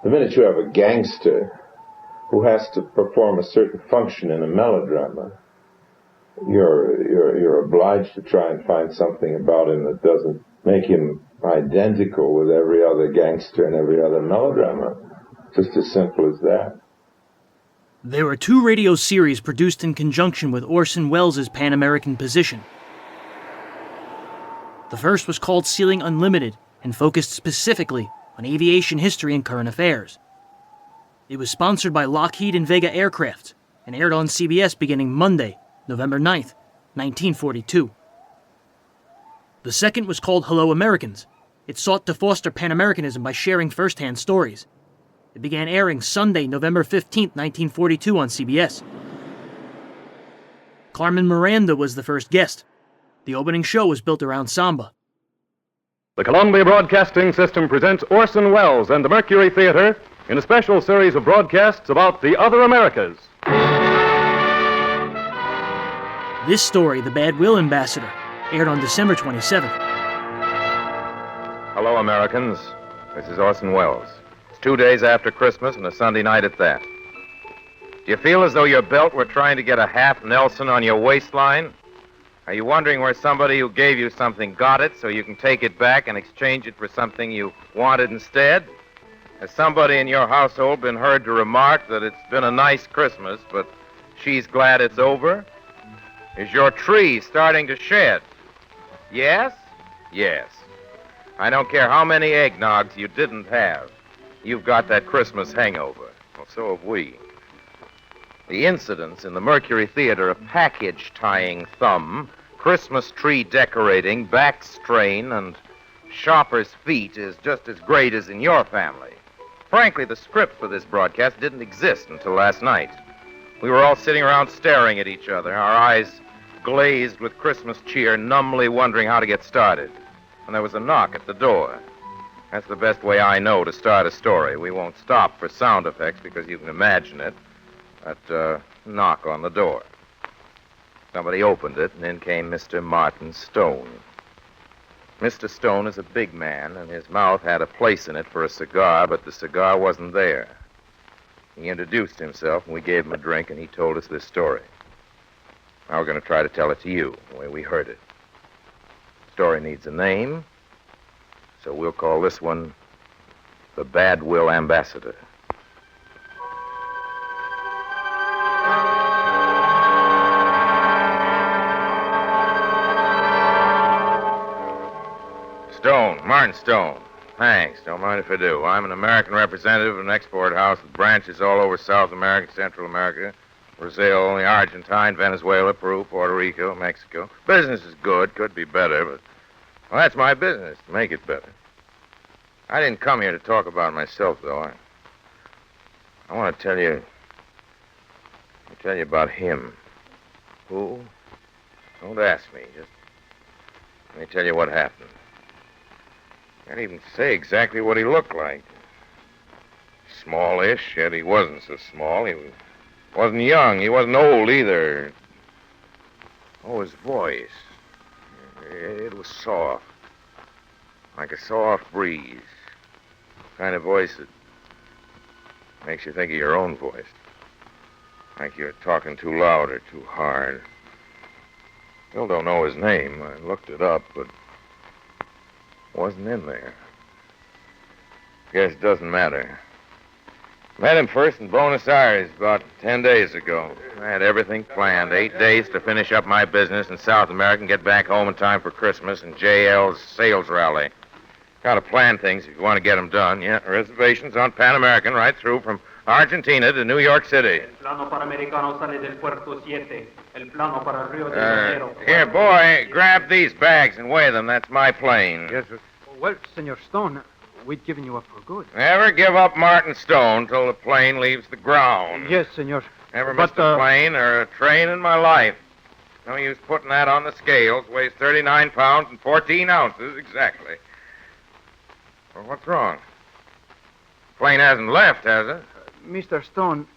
The minute you have a gangster who has to perform a certain function in a melodrama, you're obliged to try and find something about him that doesn't make him identical with every other gangster and every other melodrama. Just as simple as that. There were 2 radio series produced in conjunction with Orson Welles' Pan-American position. The first was called Ceiling Unlimited and focused specifically on aviation history and current affairs. It was sponsored by Lockheed and Vega Aircraft and aired on CBS beginning Monday, November 9th, 1942. The second was called Hello Americans. It sought to foster Pan-Americanism by sharing first-hand stories. It began airing Sunday, November 15th, 1942 on CBS. Carmen Miranda was the first guest. The opening show was built around samba. The Columbia Broadcasting System presents Orson Welles and the Mercury Theater in a special series of broadcasts about the other Americas. This story, The Bad Will Ambassador, aired on December 27th. Hello, Americans. This is Orson Welles. It's 2 days after Christmas and a Sunday night at that. Do you feel as though your belt were trying to get a half Nelson on your waistline? Are you wondering where somebody who gave you something got it so you can take it back and exchange it for something you wanted instead? Has somebody in your household been heard to remark that it's been a nice Christmas, but she's glad it's over? Is your tree starting to shed? Yes? Yes. I don't care how many eggnogs you didn't have. You've got that Christmas hangover. Well, so have we. The incidents in the Mercury Theater of package tying thumb, Christmas tree decorating, back strain, and shopper's feet is just as great as in your family. Frankly, the script for this broadcast didn't exist until last night. We were all sitting around staring at each other, our eyes glazed with Christmas cheer, numbly wondering how to get started. And there was a knock at the door. That's the best way I know to start a story. We won't stop for sound effects because you can imagine it. That knock on the door. Somebody opened it, and in came Mr. Martin Stone. Mr. Stone is a big man, and his mouth had a place in it for a cigar, but the cigar wasn't there. He introduced himself, and we gave him a drink, and he told us this story. Now we're going to try to tell it to you, the way we heard it. The story needs a name, so we'll call this one The Bad Will Ambassador. Stone, Martin Stone. Thanks, don't mind if I do. I'm an American representative of an export house with branches all over South America, Central America, Brazil, the Argentine, Venezuela, Peru, Puerto Rico, Mexico. Business is good, could be better, but, well, that's my business, to make it better. I didn't come here to talk about myself, though. I want to tell you about him. Who? Don't ask me, just let me tell you what happened. Can't even say exactly what he looked like. Smallish, yet he wasn't so small. He wasn't young. He wasn't old either. Oh, his voice. It was soft. Like a soft breeze. Kind of voice that makes you think of your own voice. Like you're talking too loud or too hard. Still don't know his name. I looked it up, but wasn't in there. Guess it doesn't matter. Met him first in Buenos Aires about 10 days ago. I had everything planned. 8 days to finish up my business in South America and get back home in time for Christmas and JL's sales rally. Got to plan things if you want to get them done. Yeah, reservations on Pan-American right through from Argentina to New York City. Here, boy, grab these bags and weigh them. That's my plane. Yes, sir. Well, Senor Stone, we'd given you up for good. Never give up Martin Stone till the plane leaves the ground. Yes, Senor. Never missed a plane or a train in my life. No use putting that on the scales. Weighs 39 pounds and 14 ounces exactly. Well, what's wrong? Plane hasn't left, has it? Mr. Stone,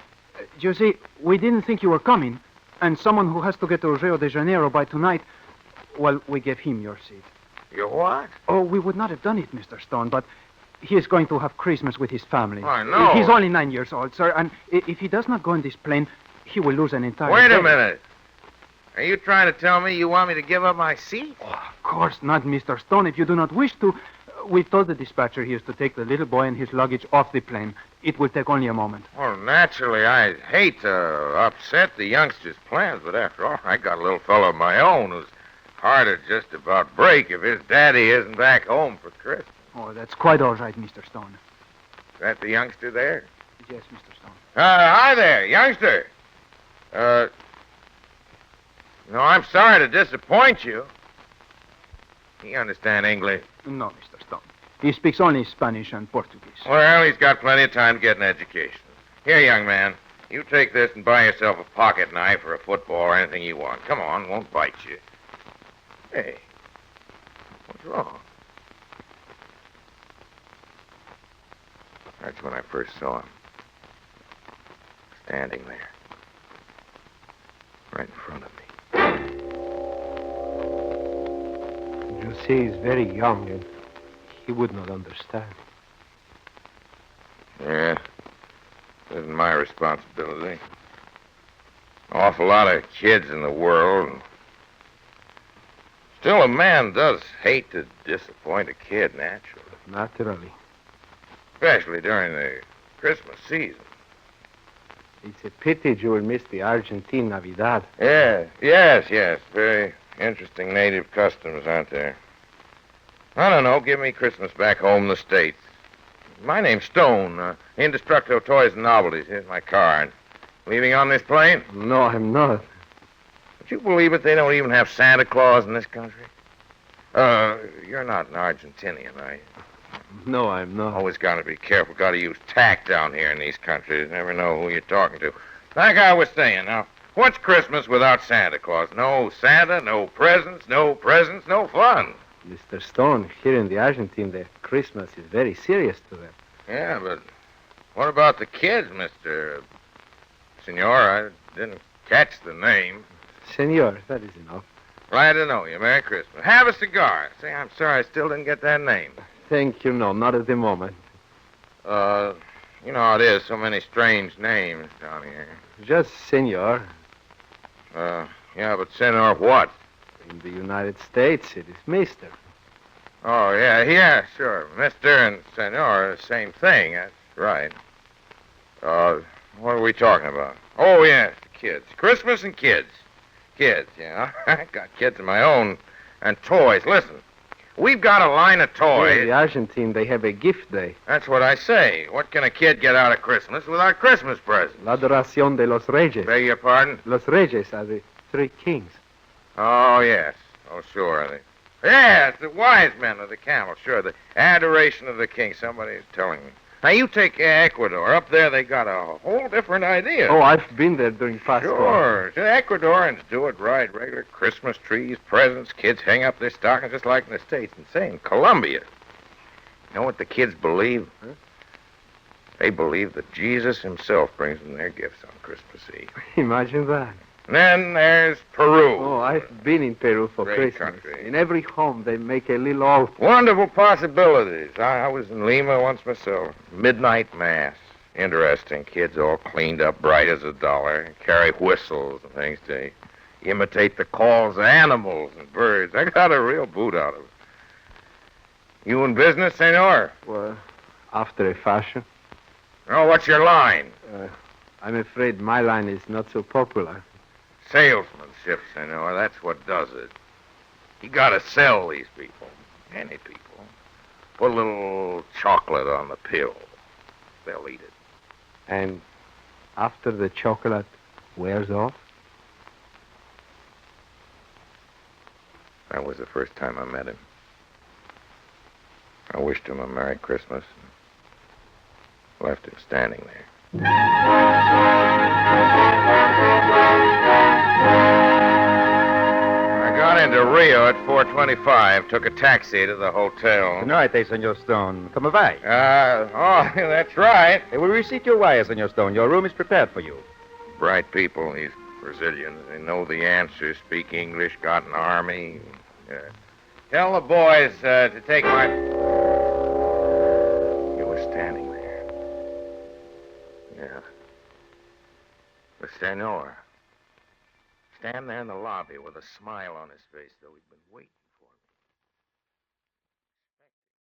you see, we didn't think you were coming, and someone who has to get to Rio de Janeiro by tonight, well, we gave him your seat. Your what? Oh, we would not have done it, Mr. Stone, but He is going to have Christmas with his family. I know. He's only 9 years old, sir, and if he does not go in this plane, he will lose an entire Wait day. a minute. Are you trying to tell me you want me to give up my seat? Oh, of course not, Mr. Stone. If you do not wish to, we've told the dispatcher he is to take the little boy and his luggage off the plane. It will take only a moment. Well, naturally, I hate to upset the youngster's plans, but after all, I got a little fellow of my own who's hard to just about break if his daddy isn't back home for Christmas. Oh, that's quite all right, Mr. Stone. Is that the youngster there? Yes, Mr. Stone. Hi there, youngster. No, I'm sorry to disappoint you. You understand English? No, Mr. Stone. He speaks only Spanish and Portuguese. Well, he's got plenty of time to get an education. Here, young man, you take this and buy yourself a pocket knife or a football or anything you want. Come on, won't bite you. Hey, what's wrong? That's when I first saw him. Standing there. Right in front of me. You see, he's very young and he would not understand. Yeah. This isn't my responsibility. An awful lot of kids in the world. Still, a man does hate to disappoint a kid, naturally. Naturally. Especially during the Christmas season. It's a pity you will miss the Argentine Navidad. Yes. Very interesting native customs, aren't there? I don't know. Give me Christmas back home in the States. My name's Stone. Indestructo Toys and Novelties. Here's my card. Leaving on this plane? No, I'm not. Would you believe it? They don't even have Santa Claus in this country. You're not an Argentinian, are you? No, I'm not. Always got to be careful. Got to use tact down here in these countries. Never know who you're talking to. Like I was saying, now, what's Christmas without Santa Claus? No Santa, no presents, no fun. Mr. Stone, here in the Argentine, the Christmas is very serious to them. Yeah, but what about the kids, Mr. Senor? I didn't catch the name. Senor, that is enough. Glad to know you. Merry Christmas. Have a cigar. Say, I'm sorry I still didn't get that name. Thank you, no, not at the moment. You know how it is, so many strange names down here. Just Senor. Yeah, but Senor what? In the United States, it is Mister. Oh, yeah, sure. Mister and Senor are the same thing. That's right. What are we talking about? Oh, yes, the kids. Christmas and kids. Kids, yeah. I got kids of my own. And toys. Listen, we've got a line of toys. Here in the Argentine, they have a gift day. That's what I say. What can a kid get out of Christmas without Christmas presents? La adoración de los reyes. Beg your pardon? Los reyes are the three kings. Oh, yes. Oh, sure. Yes, the wise men of the camel, sure. The adoration of the king. Somebody's telling me. Now, you take Ecuador. Up there, they got a whole different idea. Oh, I've been there during Pascua. Sure. The Ecuadorians do it right. Regular Christmas trees, presents. Kids hang up their stockings just like in the States. And say, in Colombia, you know what the kids believe? Huh? They believe that Jesus himself brings them their gifts on Christmas Eve. Imagine that. And then there's Peru. Oh, I've been in Peru for Great Christmas. country. In every home, they make a little altar. Wonderful possibilities. I was in Lima once myself. Midnight mass. Interesting. Kids all cleaned up, bright as a dollar. Carry whistles and things to imitate the calls of animals and birds. I got a real boot out of it. You in business, senor? Well, after a fashion. Oh, what's your line? I'm afraid my line is not so popular. Salesmanship, senor. That's what does it. You gotta sell these people. Any people. Put a little chocolate on the pill. They'll eat it. And after the chocolate wears off? That was the first time I met him. I wished him a Merry Christmas and left him standing there. I got into Rio at 4:25, took a taxi to the hotel. Good night, Senor Stone. Come vai? That's right. They will receive your wire, Senor Stone. Your room is prepared for you. Bright people, these Brazilians. They know the answers, speak English, got an army. Tell the boys to take my... standing there. Yeah. The Senor. Stand there in the lobby with a smile on his face, though he'd been waiting.